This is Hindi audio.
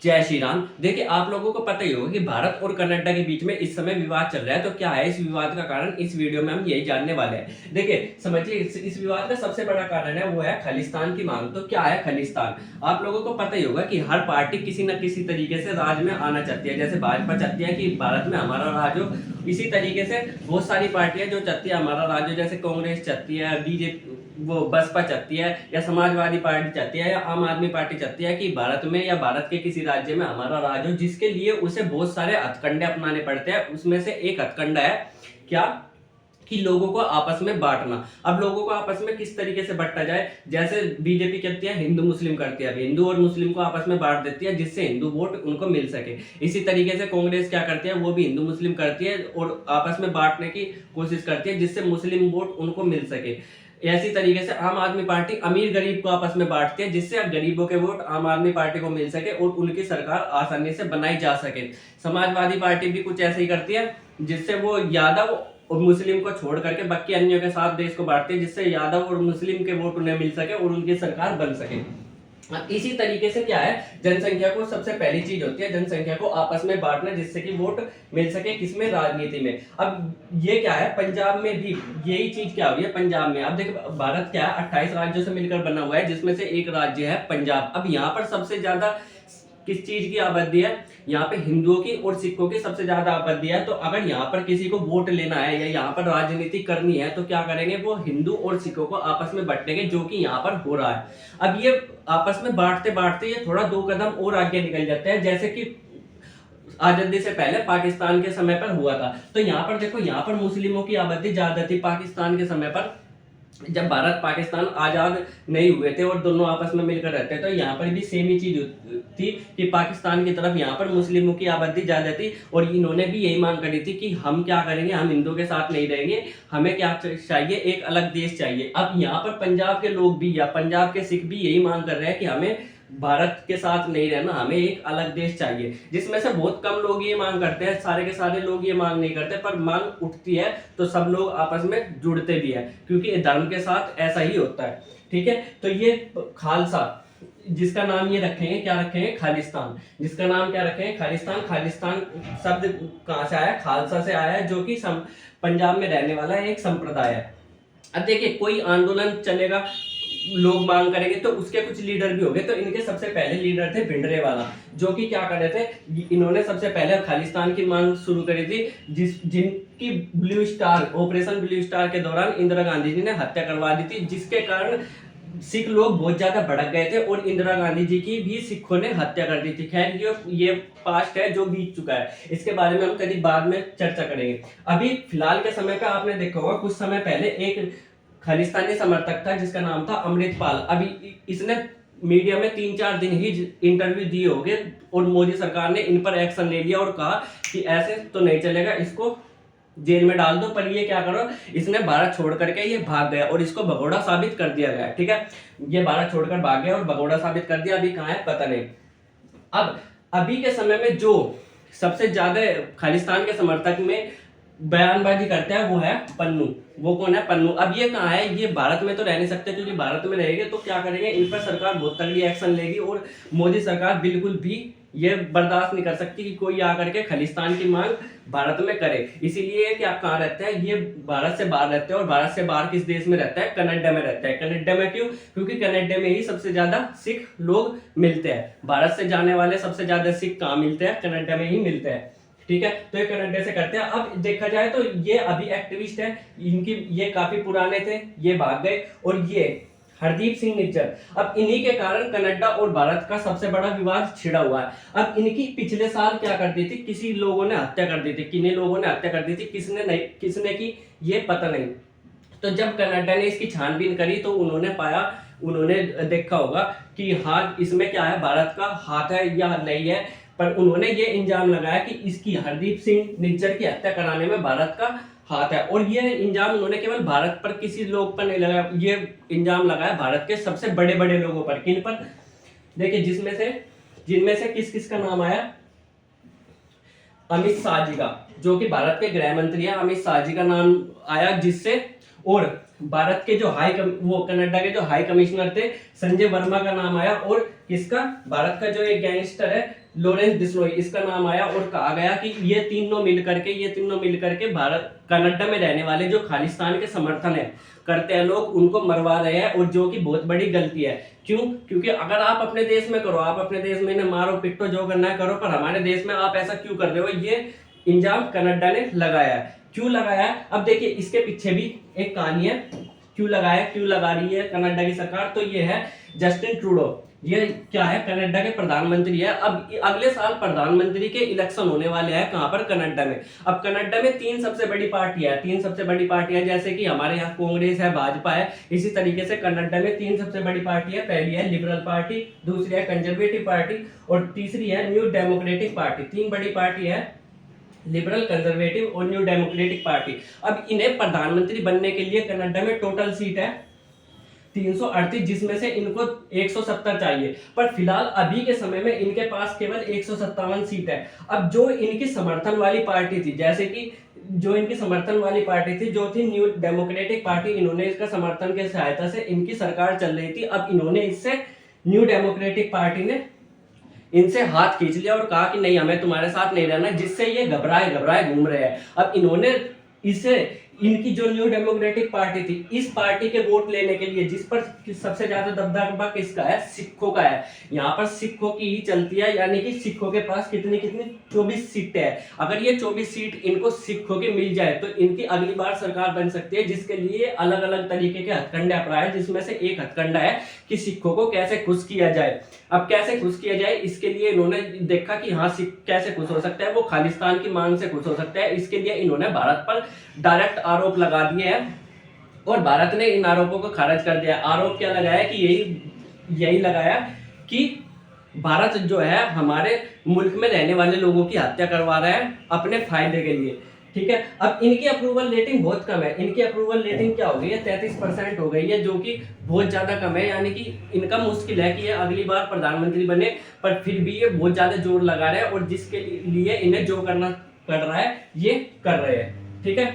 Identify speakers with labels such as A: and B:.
A: जय श्री राम। देखिए, आप लोगों को पता ही होगा कि भारत और कनाडा के बीच में इस समय विवाद चल रहा है। तो क्या है इस विवाद का कारण, इस वीडियो में हम यही जानने वाले हैं। देखिए, समझिए, इस विवाद का सबसे बड़ा कारण है वो है खालिस्तान की मांग। तो क्या है खालिस्तान? आप लोगों को पता ही होगा कि हर पार्टी किसी न किसी तरीके से राज में आना चाहती है। जैसे भाजपा चाहती है कि भारत में हमारा राज हो, इसी तरीके से बहुत सारी पार्टियां जो चाहती है हमारा राज हो। जैसे कांग्रेस चाहती है, बीजेपी, वो बसपा चाहती है, या समाजवादी पार्टी चाहती है, या आम आदमी पार्टी चाहती है कि भारत में या भारत के किसी राज्य में हमारा राज हो, जिसके लिए उसे बहुत सारे हथकंडे अपनाने पड़ते हैं। उसमें से एक हथकंडा है क्या, कि लोगों को आपस में बांटना। अब लोगों को आपस में किस तरीके से बांटा जाए? जैसे बीजेपी कहती है हिंदू मुस्लिम करती है, अब हिंदू और मुस्लिम को आपस में बांट देती है जिससे हिंदू वोट उनको मिल सके। इसी तरीके से कांग्रेस क्या करती है, वो भी हिंदू मुस्लिम करती है और आपस में बांटने की कोशिश करती है जिससे मुस्लिम वोट उनको मिल सके। ऐसी तरीके से आम आदमी पार्टी अमीर गरीब को आपस में बांटती है जिससे गरीबों के वोट आम आदमी पार्टी को मिल सके और उनकी सरकार आसानी से बनाई जा सके। समाजवादी पार्टी भी कुछ ऐसे ही करती है जिससे वो यादव और मुस्लिम को छोड़ करके बाकी अन्यों के साथ देश को बांटती है जिससे यादव और मुस्लिम के वोट उन्हें मिल सके और उनकी सरकार बन सके। इसी तरीके से क्या है, जनसंख्या को सबसे पहली चीज होती है जनसंख्या को आपस में बांटना जिससे कि वोट मिल सके, किसमें, राजनीति में। अब ये क्या है, पंजाब में भी यही चीज क्या हो रही है पंजाब में। अब देखो, भारत क्या है 28 राज्यों से मिलकर बना हुआ है जिसमें से एक राज्य है पंजाब। अब यहाँ पर सबसे ज्यादा किस चीज की आबादी है, यहाँ पे हिंदुओं की और सिखों की सबसे ज्यादा आबादी है। तो अगर यहाँ पर किसी को वोट लेना है या यहाँ पर राजनीति करनी है तो क्या करेंगे, वो हिंदू और सिखों को आपस में बांटेंगे, जो कि यहाँ पर हो रहा है। अब ये आपस में बांटते बांटते ये थोड़ा 2 कदम और आगे निकल जाते हैं, जैसे कि आजादी से पहले पाकिस्तान के समय पर हुआ था। तो यहाँ पर देखो, यहाँ पर मुस्लिमों की आबादी ज्यादा थी पाकिस्तान के समय पर, जब भारत पाकिस्तान आजाद नहीं हुए थे और दोनों आपस में मिलकर रहते, तो यहाँ पर भी सेम ही चीज थी कि पाकिस्तान की तरफ यहाँ पर मुस्लिमों की आबादी ज्यादा थी और इन्होंने भी यही मांग करी थी कि हम क्या करेंगे, हम हिंदुओं के साथ नहीं रहेंगे, हमें क्या चाहिए, एक अलग देश चाहिए। अब यहाँ पर पंजाब के लोग भी या पंजाब के सिख भी यही मांग कर रहे हैं कि हमें भारत के साथ नहीं रहना, हमें एक अलग देश चाहिए। जिसमें से बहुत कम लोग ये मांग करते हैं, सारे के सारे लोग ये मांग नहीं करते, पर मांग उठती है तो सब लोग आपस में जुड़ते भी हैं, क्योंकि धर्म के साथ ऐसा ही होता है। ठीक है, तो ये खालसा, जिसका नाम ये रखेंगे, क्या रखेंगे, खालिस्तान। जिसका नाम क्या रखेंगे, खालिस्तान। खालिस्तान शब्द कहां से आया, खालसा से आया है, जो कि पंजाब में रहने वाला एक संप्रदाय है। अब देखिए, कोई आंदोलन चलेगा, लोग मांग करेंगे तो उसके कुछ लीडर भी होंगे। तो इनके सबसे पहले लीडर थे भिंडरेवाला, जो कि क्या कर रहे थे, इन्होंने सबसे पहले खालिस्तान की मांग शुरू करी थी, जिनकी blue star, operation blue star के दौरान इंदिरा गांधी जी ने हत्या करवा दी थी, जिसके कारण सिख लोग बहुत ज्यादा भड़क गए थे और इंदिरा गांधी जी की भी सिखों ने हत्या कर दी थी। खैर, ये पास्ट है जो बीत चुका है, इसके बारे में हम कभी बाद में चर्चा करेंगे। अभी फिलहाल के समय पे आपने देखा होगा, कुछ समय पहले एक खालिस्तानी समर्थक था जिसका नाम था अमृतपाल। अभी इसने मीडिया में 3-4 दिन ही इंटरव्यू दिए होंगे और मोदी सरकार ने इन पर एक्शन ले लिया और कहा कि ऐसे तो नहीं चलेगा, इसको जेल में डाल दो। पर ये क्या करो, इसने भारत छोड़ करके ये भाग गया और इसको भगोड़ा साबित कर दिया गया। ठीक है, ये भारत छोड़कर भाग गया और भगोड़ा साबित कर दिया, अभी कहाँ है पता नहीं। अब अभी के समय में जो सबसे ज्यादा खालिस्तान के समर्थक में बयानबाजी करता है वो है पन्नू। वो कौन है, पन्नू। अब ये कहाँ है, ये भारत में तो रह नहीं सकते, क्योंकि भारत में रहेंगे तो क्या करेंगे, इन पर सरकार बहुत तगड़ी एक्शन लेगी और मोदी सरकार बिल्कुल भी ये बर्दाश्त नहीं कर सकती कि कोई आकर के खालिस्तान की मांग भारत में करे। इसीलिए कि आप कहाँ रहते हैं, ये भारत से बाहर रहते हैं। और भारत से बाहर किस देश में रहता है, कनाडा में रहता है। कनाडा में क्यों, क्योंकि कनाडा में ही सबसे ज्यादा सिख लोग मिलते हैं। भारत से जाने वाले सबसे ज्यादा सिख कहाँ मिलते हैं, कनाडा में ही मिलते हैं। ठीक है, तो ये कनाडा से करते हैं। अब देखा जाए तो ये अभी एक्टिविस्ट है, इनकी ये काफी पुराने थे, ये भाग गए। और ये हरदीप सिंह निज्जर, अब इन्हीं के कारण कनाडा और भारत का सबसे बड़ा विवाद छिड़ा हुआ है। अब इनकी पिछले साल क्या कर दी थी, किसी लोगों ने हत्या कर दी थी, किन्हीं लोगों ने हत्या कर दी थी, किसने नहीं, किसने की ये पता नहीं। तो जब कनाडा ने इसकी छानबीन करी तो उन्होंने पाया, उन्होंने देखा होगा कि हाँ, इसमें क्या है, भारत का हाथ है या नहीं है। पर उन्होंने ये इल्जाम लगाया कि इसकी, हरदीप सिंह निज्जर की हत्या कराने में भारत का हाथ है। और ये इल्जाम उन्होंने केवल भारत पर किसी लोग पर नहीं लगाया, ये इल्जाम लगाया भारत के सबसे बड़े बड़े लोगों पर। किन पर, देखिए, जिनमें से किस किस का नाम आया, अमित शाह जी का, जो कि भारत के गृह मंत्री है, अमित शाह जी का नाम आया, जिससे, और भारत के जो वो कनाडा के जो हाई कमिश्नर थे, संजय वर्मा का नाम आया। और किसका, भारत का जो एक गैंगस्टर है लॉरेंस बिश्नोई इसका नाम आया और कहा गया कि ये तीनों मिल करके भारत कनाडा में रहने वाले जो खालिस्तान के समर्थन है करते हैं लोग, उनको मरवा रहे हैं, और जो कि बहुत बड़ी गलती है। क्यों? क्योंकि अगर आप अपने देश में करो, आप अपने देश में इन्हें मारो पिटो जो करना है करो, पर हमारे देश में आप ऐसा क्यों कर रहे हो? ये इंजाम कनाडा ने लगाया है। क्यों लगाया है? अब देखिए इसके पीछे भी एक कहानी है, क्यों लगाया, क्यों लगा रही है कनाडा की सरकार। तो ये है जस्टिन ट्रूडो, ये क्या है, कनाडा के प्रधानमंत्री है। अब अगले साल प्रधानमंत्री के इलेक्शन होने वाले हैं कहां पर? कनाडा में। अब कनाडा में तीन सबसे बड़ी पार्टियां जैसे कि हमारे यहाँ कांग्रेस है, भाजपा है, इसी तरीके से कनाडा में तीन सबसे बड़ी पार्टियां, पहली है लिबरल पार्टी, दूसरी है कंजर्वेटिव पार्टी और तीसरी है न्यू डेमोक्रेटिक पार्टी। तीन बड़ी पार्टी है, लिबरल, कंजर्वेटिव और न्यू डेमोक्रेटिक पार्टी। अब इन्हें प्रधानमंत्री बनने के लिए कनाडा में टोटल सीट है 338, जिसमें से इनको 170 चाहिए, पर फिलहाल अभी के समय में इनके पास केवल 157 सीट है। अब जो इनकी समर्थन वाली पार्टी थी, जैसे कि जो इनकी समर्थन वाली पार्टी थी जो थी न्यू डेमोक्रेटिक पार्टी, इन्होंने इसका समर्थन के सहायता से इनकी सरकार चल रही थी। अब इन्होंने इससे, न्यू डेमोक्रेटिक पार्टी ने इनसे हाथ खींच लिया और कहा कि नहीं, हमें तुम्हारे साथ नहीं रहना, जिससे ये घबराए घबराए घूम रहे हैं। अब इन्होंने इसे, इनकी जो न्यू डेमोक्रेटिक पार्टी थी, इस पार्टी के वोट लेने के लिए, जिस पर सबसे ज्यादा दबदबा किसका है? सिखों का है। यहाँ पर सिखों की ही चलती है, यानी कि सिखों के पास कितनी 24 सीटें है। अगर ये 24 सीट इनको सिखों की मिल जाए तो इनकी अगली बार सरकार बन सकती है, जिसके लिए अलग अलग तरीके के हथकंडे अपनाए, जिसमें से एक हथकंडा है कि सिखों को कैसे खुश किया जाए। अब कैसे खुश किया जाए, इसके लिए इन्होंने देखा कि हाँ, सिख कैसे खुश हो सकता है, वो खालिस्तान की मांग से खुश हो सकता है। इसके लिए इन्होंने भारत पर डायरेक्ट आरोप लगा दिए हैं और भारत ने इन आरोपों को खारिज कर दिया। आरोप क्या लगाया कि यही लगाया कि भारत जो है हमारे मुल्क में रहने वाले लोगों की हत्या करवा रहा है अपने फायदे के लिए। ठीक है, अब इनकी अप्रूवल रेटिंग बहुत कम है। इनकी अप्रूवल रेटिंग क्या हो गई है? 33% हो गई है, जो कि बहुत ज्यादा कम है। यानी कि इनका मुश्किल है कि ये अगली बार प्रधानमंत्री बने, पर फिर भी ये बहुत ज्यादा जोर लगा रहे हैं और जिसके लिए इन्हें जो करना पड़ रहा है ये कर रहे हैं। ठीक है।